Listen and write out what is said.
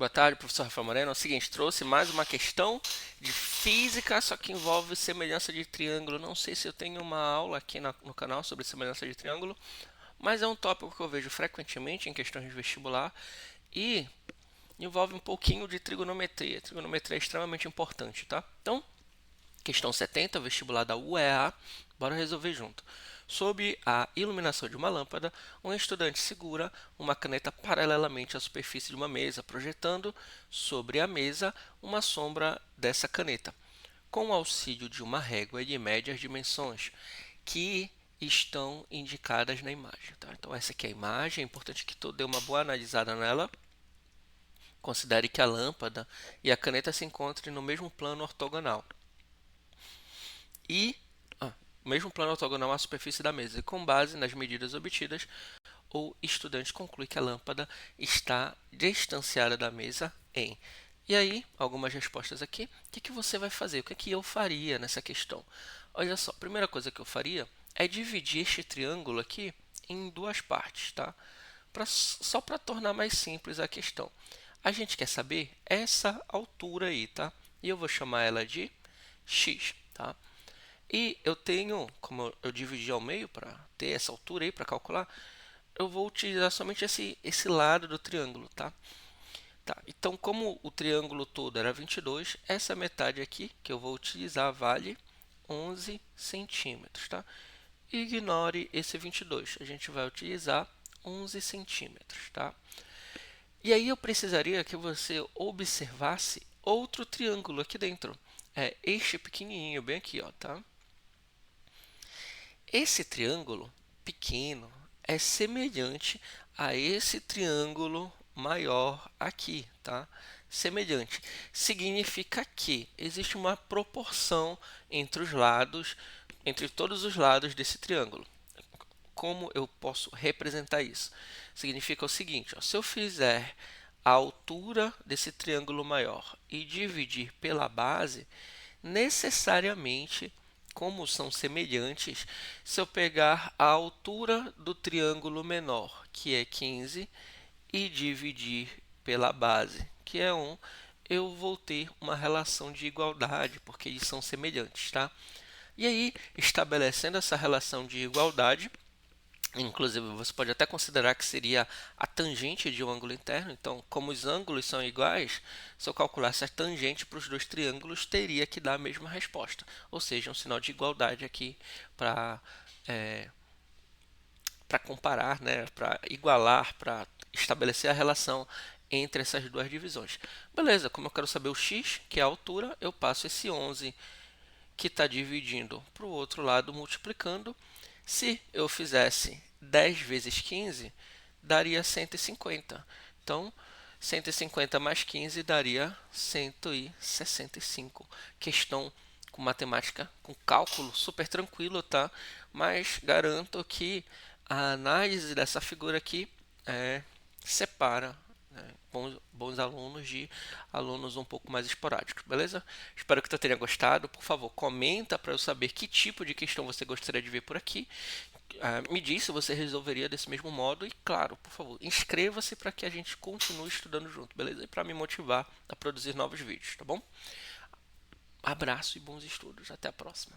Boa tarde, professor Rafael Moreno. É o seguinte, trouxe mais uma questão de física, só que envolve semelhança de triângulo. Não sei se eu tenho uma aula aqui no canal sobre semelhança de triângulo, mas é um tópico que eu vejo frequentemente em questões de vestibular e envolve um pouquinho de trigonometria. Trigonometria é extremamente importante, tá? Então, questão 70, vestibular da UEA. Bora resolver junto. Sob a iluminação de uma lâmpada, um estudante segura uma caneta paralelamente à superfície de uma mesa, projetando sobre a mesa uma sombra dessa caneta, com o auxílio de uma régua de médias dimensões, que estão indicadas na imagem. Tá? Então, essa aqui é a imagem. É importante que tu dê uma boa analisada nela. Considere que a lâmpada e a caneta se encontrem no mesmo plano ortogonal. E o mesmo plano ortogonal à superfície da mesa. E com base nas medidas obtidas, o estudante conclui que a lâmpada está distanciada da mesa em. E aí, algumas respostas aqui. O que você vai fazer? O que eu faria nessa questão? Olha só, a primeira coisa que eu faria é dividir este triângulo aqui em duas partes, tá? Só para tornar mais simples a questão. A gente quer saber essa altura aí, tá? E eu vou chamar ela de x, tá? E eu tenho, como eu dividi ao meio para ter essa altura aí para calcular, eu vou utilizar somente esse lado do triângulo, tá? Tá, então como o triângulo todo era 22, essa metade aqui que eu vou utilizar vale 11 centímetros, tá? Ignore esse 22, a gente vai utilizar 11 centímetros, tá? E aí eu precisaria que você observasse outro triângulo aqui dentro. É este pequenininho, bem aqui, ó, tá? Esse triângulo pequeno é semelhante a esse triângulo maior aqui, tá? Semelhante. Significa que existe uma proporção entre os lados, entre todos os lados desse triângulo. Como eu posso representar isso? Significa o seguinte, ó, se eu fizer a altura desse triângulo maior e dividir pela base, necessariamente, como são semelhantes, se eu pegar a altura do triângulo menor, que é 15, e dividir pela base, que é 1, eu vou ter uma relação de igualdade, porque eles são semelhantes, tá? E aí, estabelecendo essa relação de igualdade, inclusive, você pode até considerar que seria a tangente de um ângulo interno. Então, como os ângulos são iguais, se eu calculasse a tangente para os dois triângulos, teria que dar a mesma resposta. Ou seja, um sinal de igualdade aqui para para comparar, né, para igualar, para estabelecer a relação entre essas duas divisões. Beleza, como eu quero saber o x, que é a altura, eu passo esse 11 que está dividindo para o outro lado, multiplicando. Se eu fizesse 10 vezes 15, daria 150. Então, 150 mais 15 daria 165. Questão com matemática, com cálculo super tranquilo, tá? Mas garanto que a análise dessa figura aqui separa, né, bons alunos de alunos um pouco mais esporádicos, beleza? Espero que tu tenha gostado. Por favor, comenta para eu saber que tipo de questão você gostaria de ver por aqui. Me diz se você resolveria desse mesmo modo e, claro, por favor, inscreva-se para que a gente continue estudando junto, beleza? E para me motivar a produzir novos vídeos, tá bom? Abraço e bons estudos. Até a próxima.